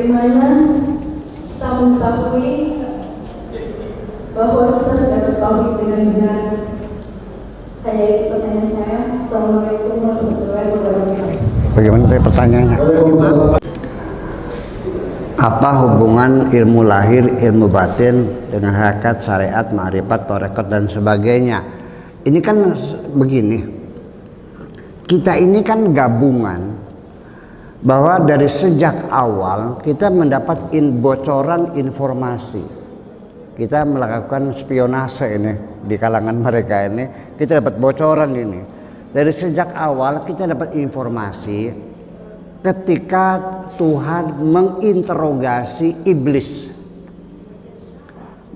bagaimana kita mengetahui bahwa kita sudah bertauhid dengan benar? Hanya itu pertanyaan saya. Assalamualaikum warahmatullahi wabarakatuh. Bagaimana tadi pertanyaannya? Apa hubungan ilmu lahir, ilmu batin dengan hakikat, syariat, ma'rifat, tarekat dan sebagainya? Ini kan begini. Kita ini kan gabungan bahwa dari sejak awal kita mendapat bocoran informasi. Kita melakukan spionase ini di kalangan mereka ini. Kita dapat bocoran ini. Dari sejak awal kita dapat informasi ketika Tuhan menginterogasi iblis.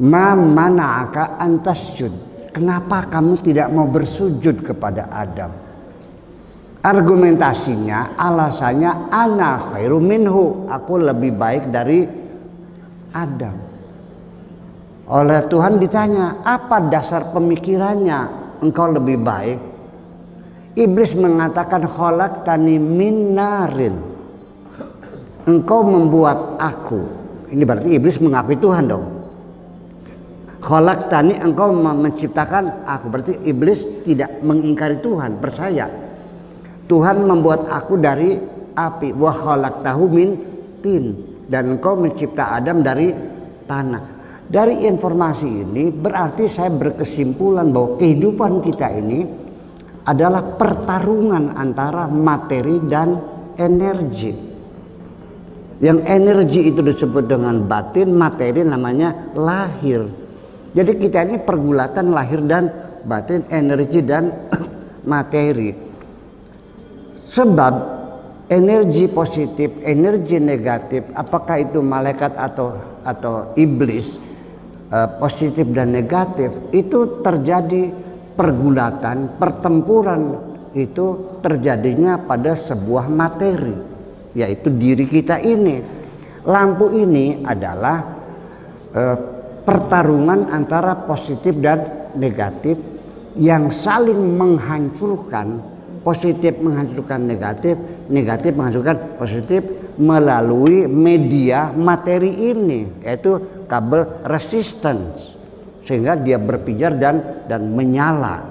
Ma mana'aka antasjud. Kenapa kamu tidak mau bersujud kepada Adam? Argumentasinya, alasannya ana khairu minhu. Aku lebih baik dari Adam. Oleh Tuhan ditanya, apa dasar pemikirannya engkau lebih baik? Iblis mengatakan khalaqtani min narin. Engkau membuat aku. Ini berarti iblis mengakui Tuhan dong. Khalaqtani, engkau menciptakan aku. Berarti iblis tidak mengingkari Tuhan, percaya. Tuhan membuat aku dari api. Wa khalaqtahu min tin. Dan engkau mencipta Adam dari tanah. Dari informasi ini berarti saya berkesimpulan bahwa kehidupan kita ini adalah pertarungan antara materi dan energi. Yang energi itu disebut dengan batin, materi namanya lahir. Jadi kita ini pergulatan lahir dan batin, energi dan materi. Sebab energi positif, energi negatif, apakah itu malaikat atau iblis, positif dan negatif, itu terjadi pergulatan, pertempuran itu terjadinya pada sebuah materi, yaitu diri kita ini. Lampu ini adalah pertarungan antara positif dan negatif yang saling menghancurkan. Positif menghancurkan negatif, negatif menghancurkan positif melalui media materi ini, yaitu kabel resistance. Sehingga dia berpijar dan menyala.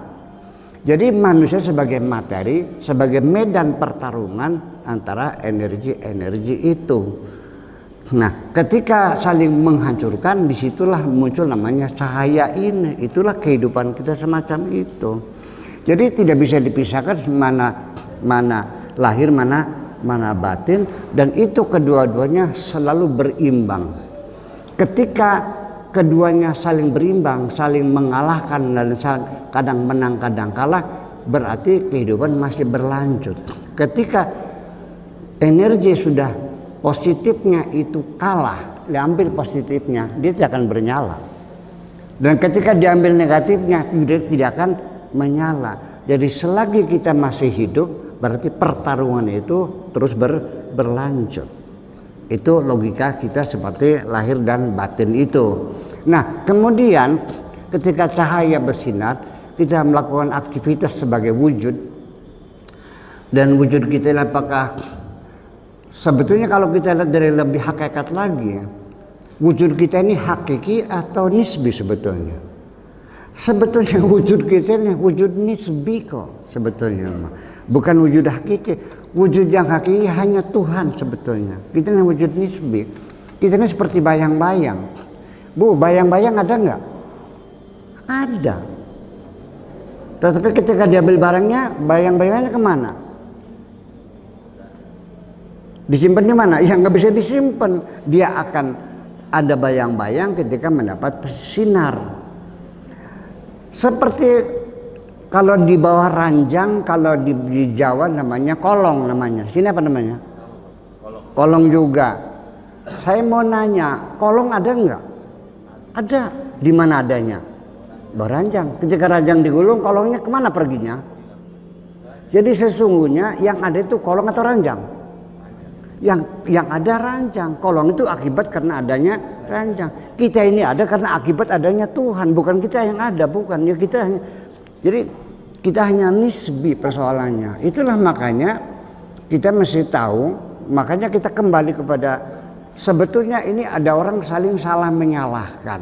Jadi manusia sebagai materi, sebagai medan pertarungan antara energi-energi itu. Nah, ketika saling menghancurkan, disitulah muncul namanya cahaya ini. Itulah kehidupan kita semacam itu. Jadi tidak bisa dipisahkan mana lahir, mana batin, dan itu kedua-duanya selalu berimbang. Ketika keduanya saling berimbang, saling mengalahkan dan kadang menang kadang kalah, berarti kehidupan masih berlanjut. Ketika energi sudah positifnya itu kalah, diambil positifnya, dia tidak akan bernyala. Dan ketika diambil negatifnya, dia tidak akan menyala. Jadi selagi kita masih hidup, berarti pertarungan itu terus berlanjut. Itu logika kita seperti lahir dan batin itu. Nah, kemudian ketika cahaya bersinar, kita melakukan aktivitas sebagai wujud. Dan wujud kita apakah sebetulnya kalau kita lihat dari lebih hakikat lagi, wujud kita ini hakiki atau nisbi sebetulnya. Sebetulnya wujud kita ini wujud nisbi kok sebetulnya. Bukan wujud hakiki. Wujud yang hakiki hanya Tuhan sebetulnya. Kita ini wujud nisbi. Kita ini seperti bayang-bayang. Bu, bayang-bayang ada nggak? Ada. Tetapi ketika diambil barangnya, bayang-bayangnya kemana? Disimpan di mana? Ya nggak bisa disimpan. Dia akan ada bayang-bayang ketika mendapat sinar. Seperti kalau di bawah ranjang, kalau di Jawa namanya kolong namanya. Sini apa namanya? Kolong juga. Saya mau nanya, kolong ada nggak? Ada. Di mana adanya? Bawah ranjang. Ketika ranjang digulung, kolongnya kemana perginya? Jadi sesungguhnya yang ada itu kolong atau ranjang? Yang ada ranjang. Kolong itu akibat karena adanya ranjang. Kita ini ada karena akibat adanya Tuhan. Bukan kita yang ada, bukan. Ya kita hanya. Jadi kita hanya nisbi persoalannya. Itulah makanya kita mesti tahu, makanya kita kembali kepada sebetulnya ini ada orang saling salah menyalahkan.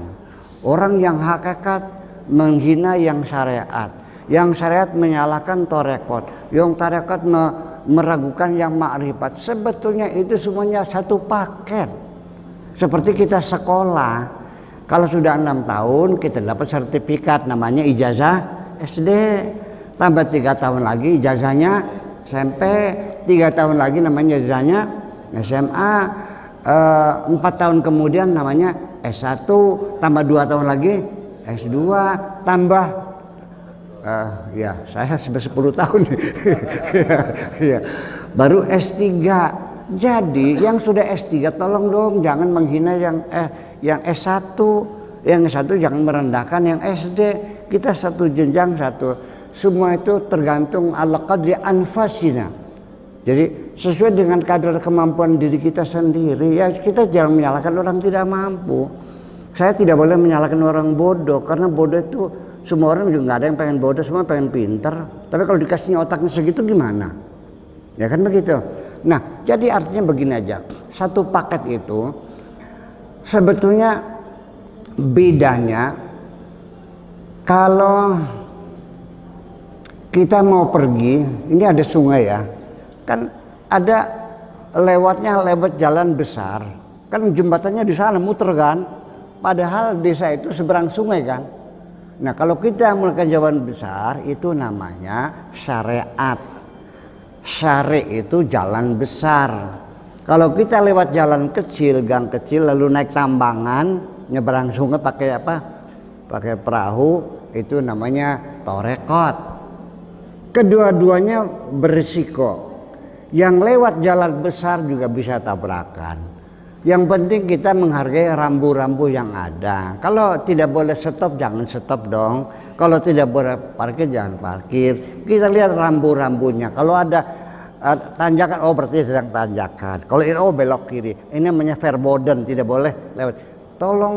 Orang yang hakikat menghina yang syariat. Yang syariat menyalahkan torekot. Yang torekot meragukan yang makrifat. Sebetulnya itu semuanya satu paket. Seperti kita sekolah, kalau sudah 6 tahun kita dapat sertifikat namanya ijazah SD. Tambah 3 tahun lagi ijazahnya SMP. 3 tahun lagi namanya ijazahnya SMA. 4 tahun kemudian namanya S1. Tambah 2 tahun lagi S2. Tambah ya saya sampai 10 tahun ya, baru S3. Jadi yang sudah S3 tolong dong jangan menghina yang S1. Yang S1 jangan merendahkan yang SD. Kita satu jenjang satu. Semua itu tergantung ala qadri anfasina. Jadi sesuai dengan kadar kemampuan diri kita sendiri. Ya kita jangan menyalahkan orang tidak mampu. Saya tidak boleh menyalahkan orang bodoh, karena bodoh itu semua orang juga nggak ada yang pengen bodoh, semua pengen pinter. Tapi kalau dikasihnya otaknya segitu gimana? Ya kan begitu. Nah, jadi artinya begini aja. Satu paket itu sebetulnya bedanya kalau kita mau pergi, ini ada sungai ya. Kan ada lewat jalan besar. Kan jembatannya di sana muter kan? Padahal desa itu seberang sungai kan. Nah kalau kita melakukan jalan besar itu namanya syariat. Syari itu jalan besar. Kalau kita lewat jalan kecil, gang kecil lalu naik tambangan, nyeberang sungai pakai apa? Pakai perahu, itu namanya torekot. Kedua-duanya berisiko. Yang lewat jalan besar juga bisa tabrakan. Yang penting kita menghargai rambu-rambu yang ada. Kalau tidak boleh stop, jangan stop dong. Kalau tidak boleh parkir, jangan parkir. Kita lihat rambu-rambunya. Kalau ada tanjakan, oh berarti sedang tanjakan. Kalau ini, oh belok kiri. Ini namanya verboden, tidak boleh lewat. Tolong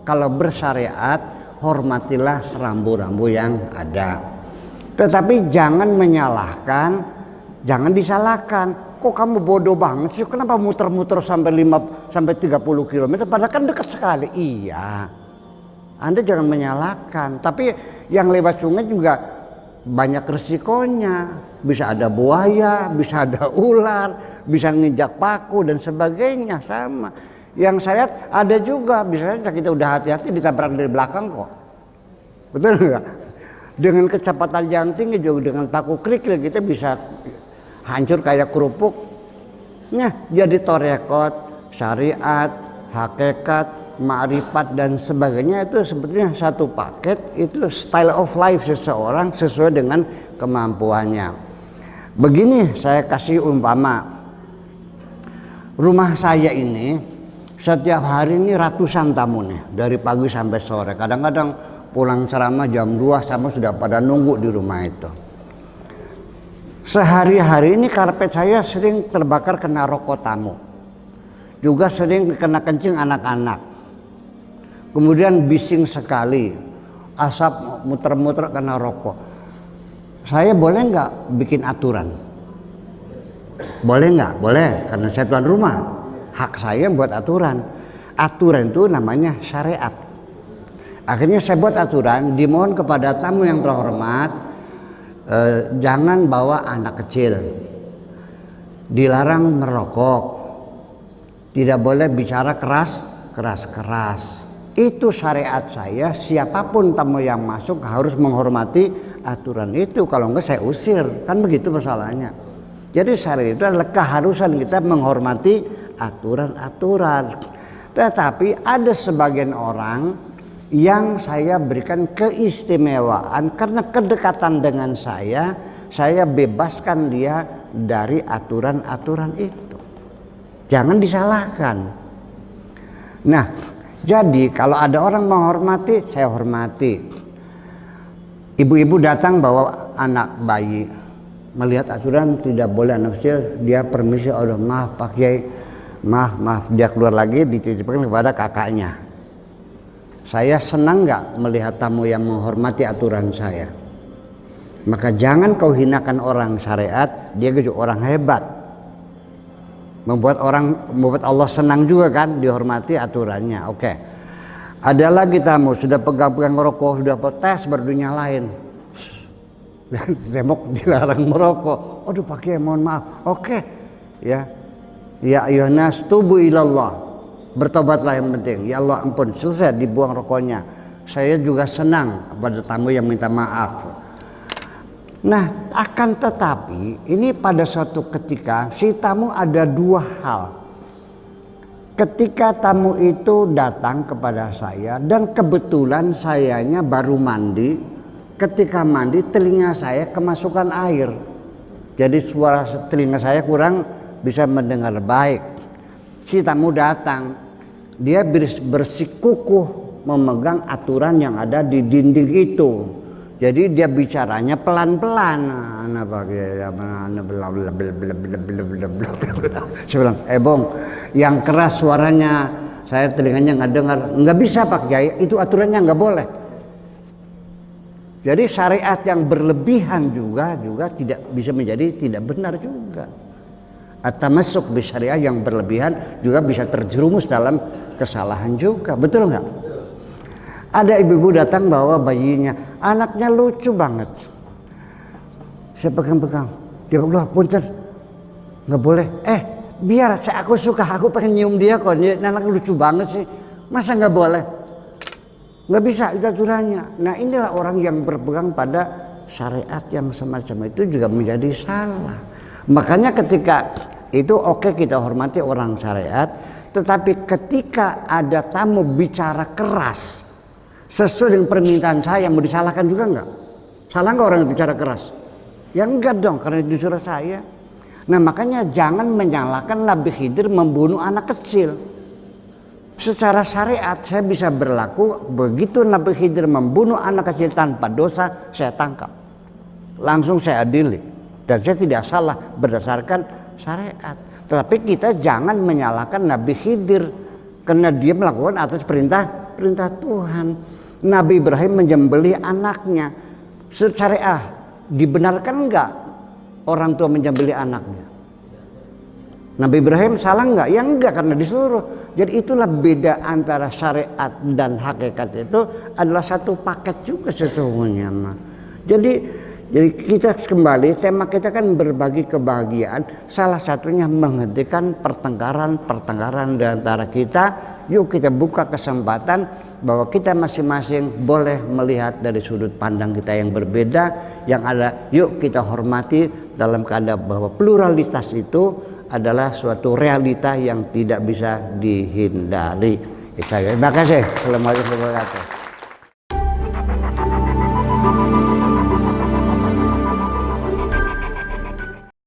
kalau bersyariat, hormatilah rambu-rambu yang ada. Tetapi jangan menyalahkan, jangan disalahkan. Kok kamu bodoh banget sih? Kenapa muter-muter sampai 30 km? Padahal kan dekat sekali. Iya. Anda jangan menyalahkan. Tapi yang lewat sungai juga banyak resikonya. Bisa ada buaya, bisa ada ular, bisa nginjak paku dan sebagainya sama. Yang saya lihat ada juga, misalnya kita udah hati-hati ditabrak dari belakang kok. Betul enggak? Dengan kecepatan yang tinggi juga dengan paku kerikil kita bisa hancur kayak kerupuk. Nah, jadi torekot, syariat, hakikat, ma'rifat dan sebagainya itu sebetulnya satu paket. Itu style of life seseorang sesuai dengan kemampuannya. Begini saya kasih umpama. Rumah saya ini setiap hari ini ratusan tamu nih, dari pagi sampai sore. Kadang-kadang pulang ceramah jam 2 sama sudah pada nunggu di rumah itu. Sehari-hari ini karpet saya sering terbakar kena rokok tamu. Juga sering kena kencing anak-anak. Kemudian bising sekali. Asap muter-muter kena rokok. Saya boleh nggak bikin aturan? Boleh nggak? Boleh, karena saya tuan rumah. Hak saya buat aturan. Aturan itu namanya syariat. Akhirnya saya buat aturan, dimohon kepada tamu yang terhormat, jangan bawa anak kecil, dilarang merokok, tidak boleh bicara keras. Itu syariat saya. Siapapun tamu yang masuk harus menghormati aturan itu. Kalau enggak saya usir, kan begitu masalahnya. Jadi syariat itu adalah keharusan kita menghormati aturan-aturan. Tetapi ada sebagian orang yang saya berikan keistimewaan karena kedekatan dengan saya bebaskan dia dari aturan-aturan itu. Jangan disalahkan. Nah, jadi kalau ada orang menghormati, saya hormati. Ibu-ibu datang bawa anak bayi, melihat aturan tidak boleh anak kecil, dia permisi, oh maaf Pak Kiai, maaf, dia keluar lagi dititipkan kepada kakaknya. Saya senang nggak melihat tamu yang menghormati aturan saya. Maka jangan kau hinakan orang syariat, dia juga orang hebat. membuat Allah senang juga kan, dihormati aturannya. Oke. Ada lagi tamu sudah pegang-pegang rokok, sudah tes berdunia lain. Tembok dilarang merokok. Aduh Pak Kiai mohon maaf. Oke. Ya. Ya ayyuhannas tubu ilallah. Bertobatlah yang penting. Ya Allah ampun, selesai dibuang rokoknya. Saya juga senang pada tamu yang minta maaf. Nah, akan tetapi ini pada suatu ketika si tamu ada dua hal. Ketika tamu itu datang kepada saya dan kebetulan sayanya baru mandi, ketika mandi telinga saya kemasukan air. Jadi suara telinga saya kurang bisa mendengar baik. Si tamu datang, dia bersikukuh memegang aturan yang ada di dinding itu. Jadi dia bicaranya pelan-pelan. Saya bilang, Bong, yang keras suaranya saya telinganya nggak dengar. Nggak bisa Pak Kiai, itu aturannya nggak boleh. Jadi syariat yang berlebihan juga tidak bisa menjadi tidak benar juga. At-tamassuk bi syariah yang berlebihan juga bisa terjerumus dalam kesalahan juga. Betul nggak? Ada ibu-ibu datang bawa bayinya, anaknya lucu banget. Saya pegang-pegang, dia bilang, punten, nggak boleh. Biar aku suka, aku pengen nyium dia kok. Dia anak lucu banget sih, masa nggak boleh? Nggak bisa itu aturannya. Nah inilah orang yang berpegang pada syariat yang semacam itu juga menjadi salah. Makanya ketika itu oke, kita hormati orang syariat, tetapi ketika ada tamu bicara keras sesuai dengan permintaan saya, mau disalahkan juga enggak? Salah enggak orang yang bicara keras? Ya enggak dong, karena disuruh saya. Nah makanya jangan menyalahkan Nabi Khidir membunuh anak kecil. Secara syariat saya bisa berlaku begitu Nabi Khidir membunuh anak kecil tanpa dosa, saya tangkap. Langsung saya adili. Dan saya tidak salah berdasarkan syariat. Tetapi kita jangan menyalahkan Nabi Khidir karena dia melakukan atas perintah Tuhan. Nabi Ibrahim menyembelih anaknya. Syariah dibenarkan enggak orang tua menyembelih anaknya? Nabi Ibrahim salah enggak? Ya enggak, karena disuruh. Jadi itulah beda antara syariat dan hakikat, itu adalah satu paket juga sesungguhnya. Jadi kita kembali, tema kita kan berbagi kebahagiaan. Salah satunya menghentikan pertengkaran di antara kita. Yuk kita buka kesempatan bahwa kita masing-masing boleh melihat dari sudut pandang kita yang berbeda, yang ada. Yuk kita hormati dalam keadaan bahwa pluralitas itu adalah suatu realita yang tidak bisa dihindari. Terima kasih. Assalamualaikum warahmatullahi wabarakatuh.